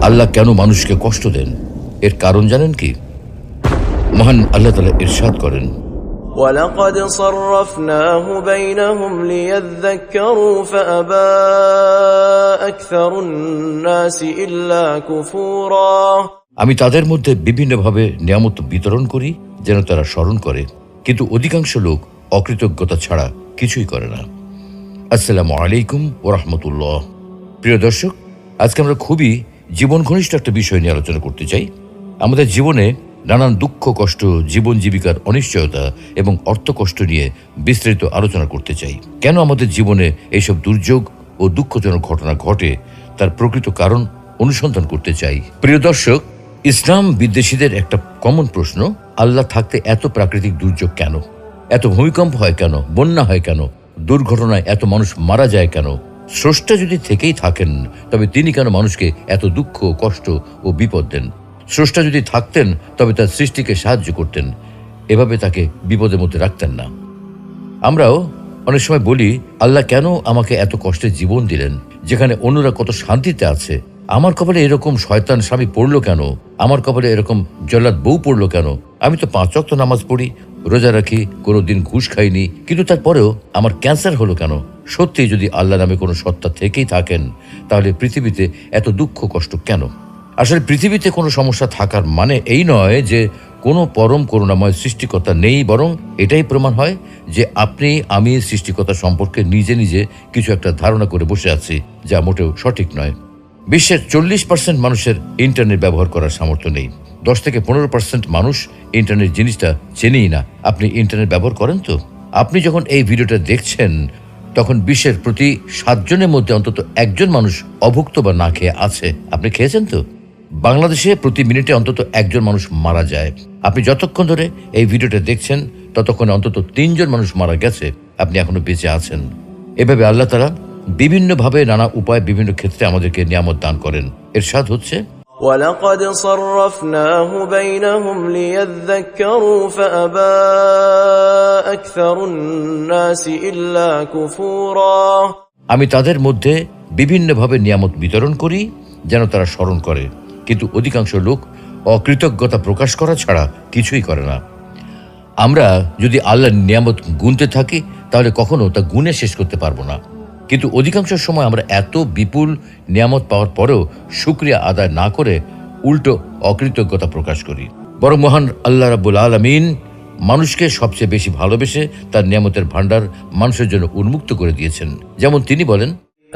আল্লাহ কেন মানুষকে কষ্ট দেন, এর কারণ জানেন কি? মহান আল্লাহ তাআলা ইরশাদ করেন, وَلَقَدْ صَرَّفْنَاهُ بَيْنَهُمْ لِيَذَّكَّرُوا فَأَبَى أَكْثَرُ النَّاسِ إِلَّا كُفُورًا। আমি তাদের মধ্যে বিভিন্নভাবে নিয়ামত বিতরণ করি যেন তারা স্মরণ করে, কিন্তু অধিকাংশ লোক অকৃতজ্ঞতা ছাড়া কিছুই করে না। আসসালামু আলাইকুম ওয়া রাহমাতুল্লাহ। প্রিয় দর্শক, আজকে আমরা খুবই জীবন ঘনিষ্ঠ একটা বিষয় নিয়ে আলোচনা করতে চাই। আমাদের জীবনে নানান দুঃখ কষ্ট, জীবন জীবিকার অনিশ্চয়তা এবং অর্থকষ্ট নিয়ে বিস্তারিত আলোচনা করতে চাই। কেন আমাদের জীবনে এইসব দুর্যোগ ও দুঃখজনক ঘটনা ঘটে, তার প্রকৃত কারণ অনুসন্ধান করতে চাই। প্রিয় দর্শক, ইসলাম বিদ্বেষীদের একটা কমন প্রশ্ন, আল্লাহ থাকতে এত প্রাকৃতিক দুর্যোগ কেন? এত ভূমিকম্প হয় কেন? বন্যা হয় কেন? দুর্ঘটনায় এত মানুষ মারা যায় কেন? স্রষ্টা যদি থেকেই থাকেন, তবে তিনি কেন মানুষকে এত দুঃখ, কষ্ট ও বিপদ দেন? স্রষ্টা যদি থাকতেন, তবে তার সৃষ্টিকে সাহায্য করতেন, এভাবে তাকে বিপদের মধ্যে রাখতেন না। আমরাও অনেক সময় বলি, আল্লাহ কেন আমাকে এত কষ্টের জীবন দিলেন, যেখানে অন্যরা কত শান্তিতে আছে? আমার কপালে এরকম শয়তান স্বামী পড়লো কেন? আমার কপালে এরকম জল্লাদ বউ পড়লো কেন? আমি তো 5 ওয়াক্ত নামাজ পড়ি, রোজা রাখি, কোনোদিন ঘুষ খাইনি, কিন্তু তারপরেও আমার ক্যান্সার হলো কেন? সত্যি যদি আল্লাহ নামে কোনো সত্তা থেকেই থাকেন, তাহলে পৃথিবীতে এত দুঃখ কষ্ট কেন? আসলে পৃথিবীতে কোনো সমস্যা থাকার মানে এই নয় যে কোনো পরম করুণাময় সৃষ্টিকর্তা নেই, বরং এটাই প্রমাণ হয় যে আপনি আমি সৃষ্টিকর্তা সম্পর্কে নিজে নিজে কিছু একটা ধারণা করে বসে আছি, যা মোটেও সঠিক নয়। বিশ্বের 40% মানুষের ইন্টারনেট ব্যবহার করার সামর্থ্য নেই। 10 থেকে 15% মানুষ ইন্টারনেট জিনিসটা চেনেই না। আপনি ইন্টারনেট ব্যবহার করেন তো? আপনি যখন এই ভিডিওটা দেখছেন, তখন বিশ্বের প্রতি 7 জনের মধ্যে অন্তত 1 জন মানুষ অভুক্ত বা না খেয়ে আছে। আপনি খেয়েছেন তো? বাংলাদেশে প্রতি মিনিটে অন্তত 1 জন মানুষ মারা যায়। আপনি যতক্ষণ ধরে এই ভিডিওটা দেখছেন, ততক্ষণে অন্তত 3 জন মানুষ মারা গেছে। আপনি এখনো বেঁচে আছেন। এভাবে আল্লাহ তাআলা বিভিন্নভাবে, নানা উপায়, বিভিন্ন ক্ষেত্রে আমাদেরকে নিয়ামত দান করেন। ইরশাদ হচ্ছে, وَلَقَدْ صَرَّفْنَاهُ بَيْنَهُمْ لِيَذَّكَّرُوا فَأَبَى أَكْثَرُ النَّاسِ إِلَّا كُفُورًا। আমি তাদের মধ্যে বিভিন্নভাবে নিয়ামত বিতরণ করি যেন তারা স্মরণ করে, কিন্তু অধিকাংশ লোক অকৃতজ্ঞতা প্রকাশ করা ছাড়া কিছুই করে না। আমরা যদি আল্লাহর নিয়ামত গুনতে থাকি, তাহলে কখনো তা গুণে শেষ করতে পারবো না। কিন্তু অধিকাংশ সময় আমরা এত বিপুল নিয়ামত পাওয়ার পরেও শুকরিয়া আদায় না করে উল্টো অকৃতজ্ঞতা প্রকাশ করি। বরং মহান আল্লাহ রাব্বুল আলামিন মানুষকে সবচেয়ে বেশি ভালোবেসে তার নিয়ামতের ভান্ডার মানুষের জন্য উন্মুক্ত করে দিয়েছেন। যেমন তিনি বলেন,